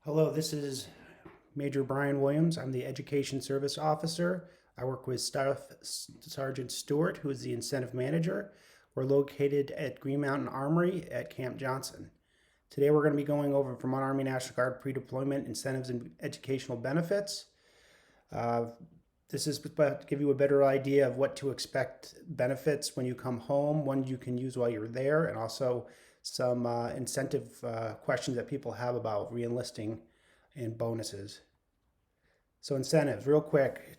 Hello, this is Major Brian Williams. I'm the Education Service Officer. I work with Staff Sergeant Stewart, who is the Incentive Manager. We're located at Green Mountain Armory at Camp Johnson. Today we're going to be going over Vermont Army National Guard pre-deployment incentives and educational benefits. This is to give you a better idea of what to expect benefits when you come home, when you can use while you're there, and also some incentive questions that people have about reenlisting and bonuses. So incentives, real quick,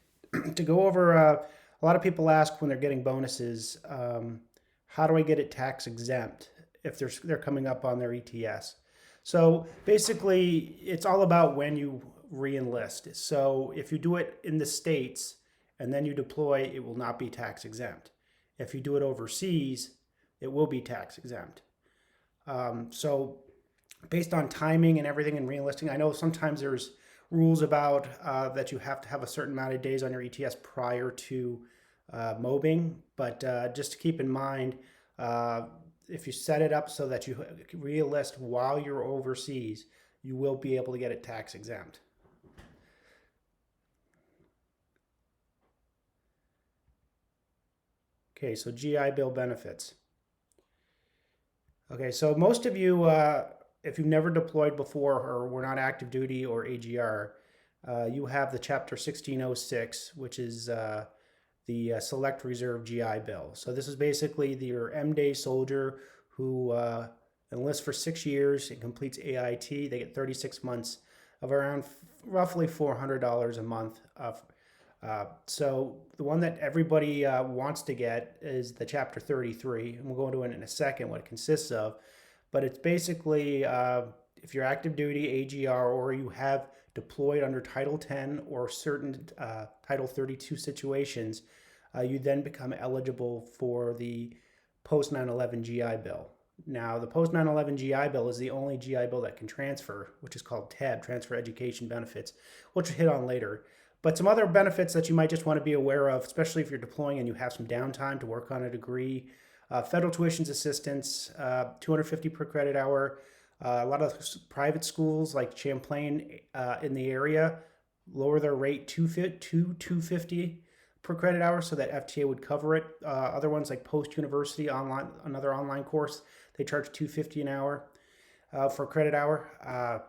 to go over, a lot of people ask when they're getting bonuses, how do I get it tax exempt if they're coming up on their ETS? So basically, it's all about when you reenlist. So if you do it in the States and then you deploy, it will not be tax exempt. If you do it overseas, it will be tax exempt. So based on timing and everything and reenlisting, I know sometimes there's rules about that you have to have a certain amount of days on your ETS prior to mobbing, but just to keep in mind, if you set it up so that you reenlist while you're overseas, you will be able to get it tax exempt. Okay, so GI Bill benefits. Okay, so most of you, if you've never deployed before or were not active duty or AGR, you have the Chapter 1606, which is the Select Reserve GI Bill. So this is basically your M-Day soldier who enlists for 6 years and completes AIT. They get 36 months of around roughly $400 a month. So the one that everybody wants to get is the Chapter 33, and we'll go into it in a second what it consists of. But it's basically if you're active duty, AGR, or you have deployed under Title 10 or certain Title 32 situations, you then become eligible for the post 9/11 GI Bill. Now, the post 9/11 GI Bill is the only GI Bill that can transfer, which is called TAB, Transfer Education Benefits, which we'll hit on later. But some other benefits that you might just want to be aware of, especially if you're deploying and you have some downtime to work on a degree, federal tuitions assistance, 250 per credit hour. A lot of private schools like Champlain in the area lower their rate to 250 per credit hour so that FTA would cover it. Other ones like Post University online, another online course, they charge 250 an hour for credit hour.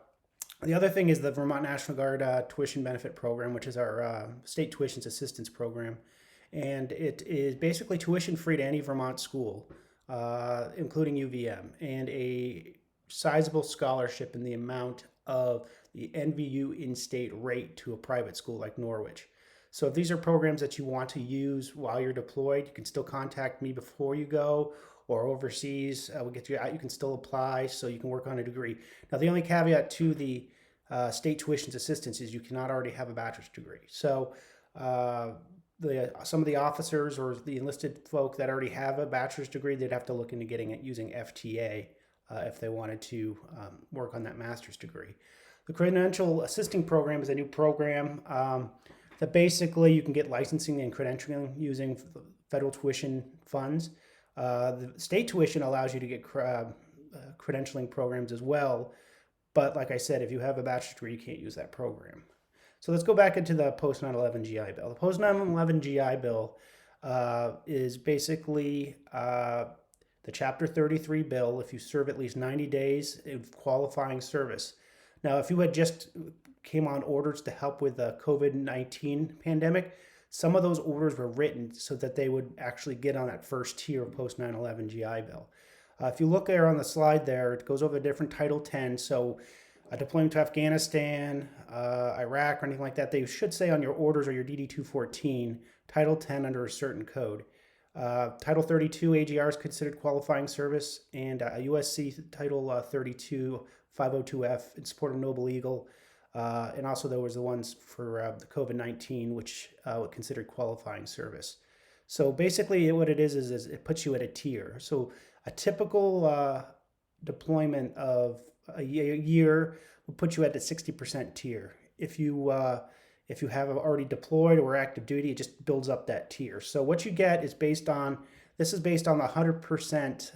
The other thing is the Vermont National Guard tuition benefit program, which is our state tuitions assistance program. And it is basically tuition free to any Vermont school, including UVM, and a sizable scholarship in the amount of the NVU in-state rate to a private school like Norwich. So if these are programs that you want to use while you're deployed, you can still contact me before you go, or overseas, we'll get you out. You can still apply so you can work on a degree. Now, the only caveat to the state tuitions assistance is you cannot already have a bachelor's degree. So some of the officers or the enlisted folk that already have a bachelor's degree, they'd have to look into getting it using FTA if they wanted to work on that master's degree. The Credential Assisting Program is a new program that basically you can get licensing and credentialing using federal tuition funds. The state tuition allows you to get credentialing programs as well. But like I said, if you have a bachelor's degree, you can't use that program. So let's go back into the post 9/11 GI Bill. The post 9/11 GI Bill is basically the Chapter 33 bill if you serve at least 90 days of qualifying service. Now, if you had just came on orders to help with the COVID-19 pandemic, some of those orders were written so that they would actually get on that first tier of post 9/11 GI Bill. If you look there on the slide there, it goes over different Title 10. So deployment to Afghanistan, Iraq, or anything like that, they should say on your orders or your DD-214, Title 10 under a certain code. Title 32 AGR is considered qualifying service, and USC Title 32 502F in support of Noble Eagle. And also there was the ones for the COVID-19, which were considered qualifying service. So basically what it is it puts you at a tier. So a typical deployment of a year will put you at the 60% tier. If you have already deployed or active duty, it just builds up that tier. So what you get is based on the 100%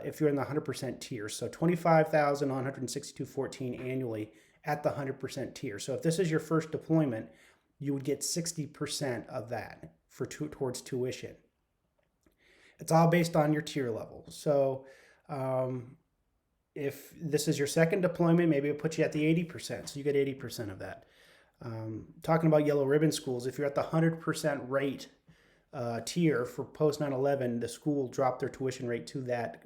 if you're in the 100% tier. So 25,162.14 annually at the 100% tier. So if this is your first deployment, you would get 60% of that towards tuition. It's all based on your tier level. So if this is your second deployment, maybe it puts you at the 80%. So you get 80% of that. Talking about yellow ribbon schools, if you're at the 100% rate tier for post 9/11, the school dropped their tuition rate to that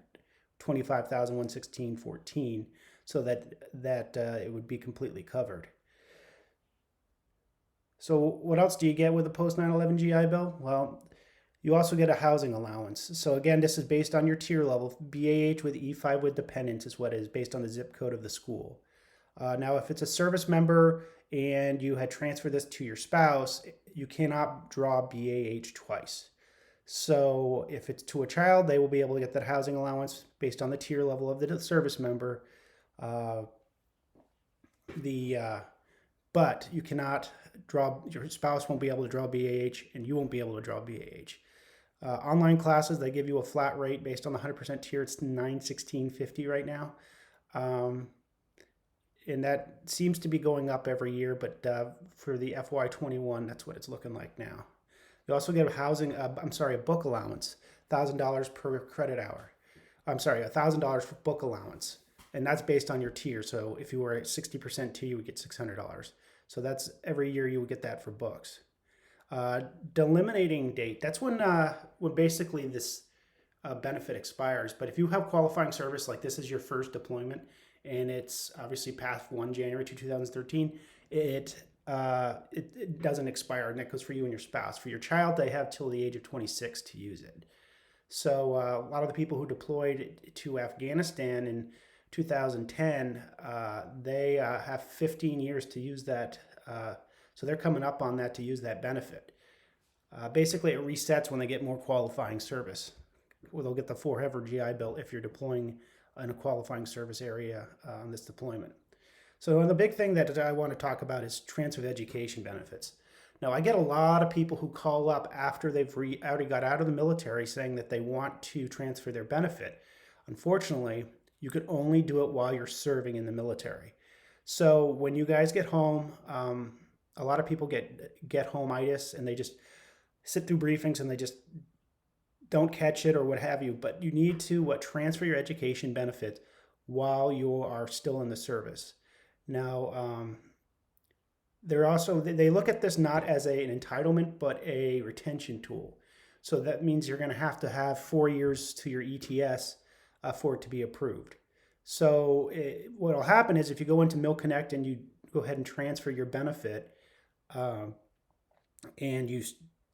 25,116.14, so that it would be completely covered. So what else do you get with the post 9/11 GI Bill? Well, you also get a housing allowance. So again, this is based on your tier level. BAH with E5 with dependents is what it is, based on the zip code of the school. Now, if it's a service member and you had transferred this to your spouse, you cannot draw BAH twice. So if it's to a child, they will be able to get that housing allowance based on the tier level of the service member. But you cannot draw, your spouse won't be able to draw BAH, and you won't be able to draw BAH. Online classes, they give you a flat rate based on the 100% tier. It's $916.50 right now. And that seems to be going up every year, but for the FY21, that's what it's looking like now. You also get a book allowance, $1,000 per credit hour. $1,000 for book allowance. And that's based on your tier. So if you were at 60% tier, you would get $600. So that's every year you would get that for books. Delimiting date, that's when basically this benefit expires. But if you have qualifying service, like this is your first deployment, and it's obviously past 1 January 2013, it doesn't expire, and that goes for you and your spouse. For your child, they have till the age of 26 to use it. So a lot of the people who deployed to Afghanistan in 2010, they have 15 years to use that. So they're coming up on that to use that benefit. Basically, it resets when they get more qualifying service. Well, they'll get the forever GI Bill if you're deploying in a qualifying service area on this deployment. So the big thing that I want to talk about is transfer of education benefits. Now, I get a lot of people who call up after they've already got out of the military saying that they want to transfer their benefit. Unfortunately, you could only do it while you're serving in the military. So when you guys get home, a lot of people get home-itis, and they just sit through briefings and they just don't catch it or what have you. But you need to transfer your education benefit while you are still in the service. Now, they look at this not as an entitlement, but a retention tool. So that means you're going to have 4 years to your ETS for it to be approved. So what will happen is if you go into MilConnect and you go ahead and transfer your benefit, and you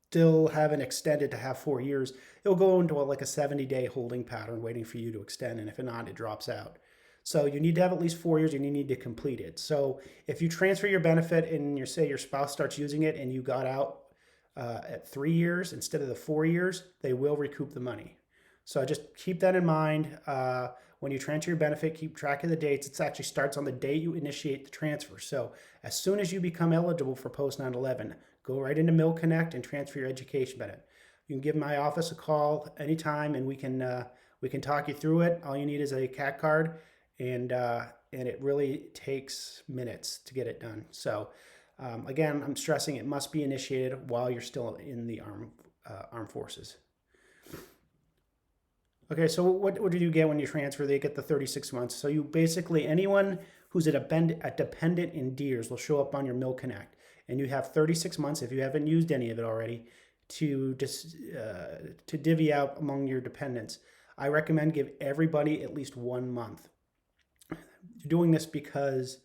still haven't extended to have 4 years, it'll go into like a 70-day holding pattern waiting for you to extend, and if not, it drops out. So you need to have at least 4 years, and you need to complete it. So if you transfer your benefit and your spouse starts using it and you got out at 3 years instead of the 4 years, they will recoup the money. So just keep that in mind. When you transfer your benefit, keep track of the dates. It actually starts on the day you initiate the transfer. So as soon as you become eligible for post 9/11, go right into MilConnect and transfer your education benefit. You can give my office a call anytime, and we can talk you through it. All you need is a CAT card, and it really takes minutes to get it done. So again, I'm stressing it must be initiated while you're still in the armed forces. Okay, so what do you get when you transfer? They get the 36 months. So you basically, anyone who's a dependent in DEERS will show up on your MilConnect, and you have 36 months, if you haven't used any of it already, to divvy out among your dependents. I recommend give everybody at least 1 month. You're doing this because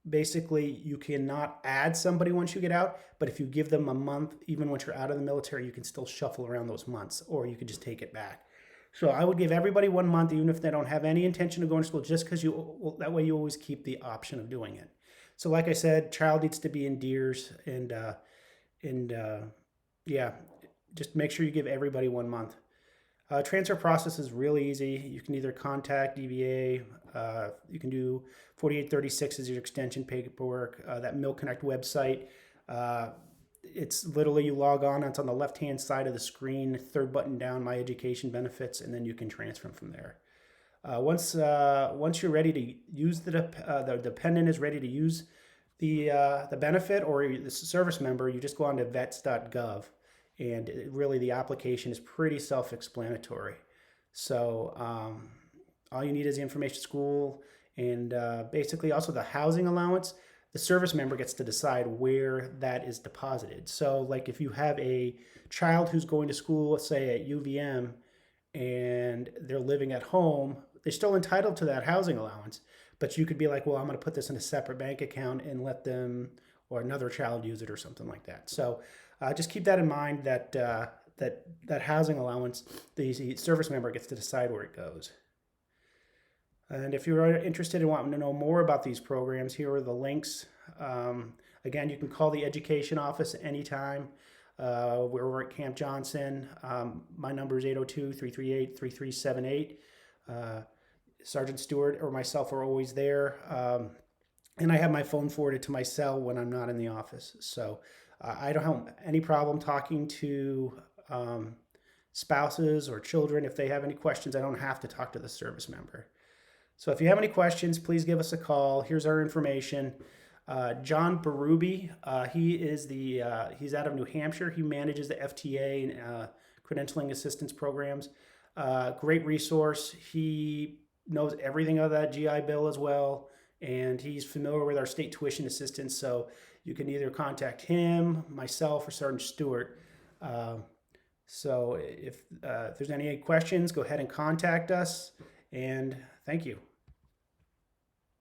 basically you cannot add somebody once you get out, but if you give them a month, even once you're out of the military, you can still shuffle around those months, or you could just take it back. So I would give everybody 1 month, even if they don't have any intention of going to school, just because that way you always keep the option of doing it. So like I said, child needs to be in DEERS, and yeah, just make sure you give everybody 1 month. Transfer process is really easy. You can either contact DVA, you can do 4836 as your extension paperwork, that MilConnect website. it's literally you log on. It's on the left-hand side of the screen, third button down, My Education Benefits, and then you can transfer them from there. Once you're ready to use the dependent is ready to use the benefit or the service member, you just go on to vets.gov, and really the application is pretty self-explanatory. So all you need is the information school, and basically also the housing allowance. The service member gets to decide where that is deposited. So like if you have a child who's going to school, let's say at UVM, and they're living at home, they're still entitled to that housing allowance, but you could be like, well, I'm going to put this in a separate bank account and let them or another child use it or something like that. So just keep that in mind, that that housing allowance, the service member gets to decide where it goes. And if you're interested in wanting to know more about these programs, here are the links. Again, you can call the education office anytime. We're over at Camp Johnson. My number is 802-338-3378. Sergeant Stewart or myself are always there. And I have my phone forwarded to my cell when I'm not in the office. So I don't have any problem talking to spouses or children. If they have any questions, I don't have to talk to the service member. So if you have any questions, please give us a call. Here's our information. John Berube, he's out of New Hampshire. He manages the FTA and credentialing assistance programs. Great resource. He knows everything of that GI Bill as well, and he's familiar with our state tuition assistance. So you can either contact him, myself, or Sergeant Stewart. So if there's any questions, go ahead and contact us. And thank you.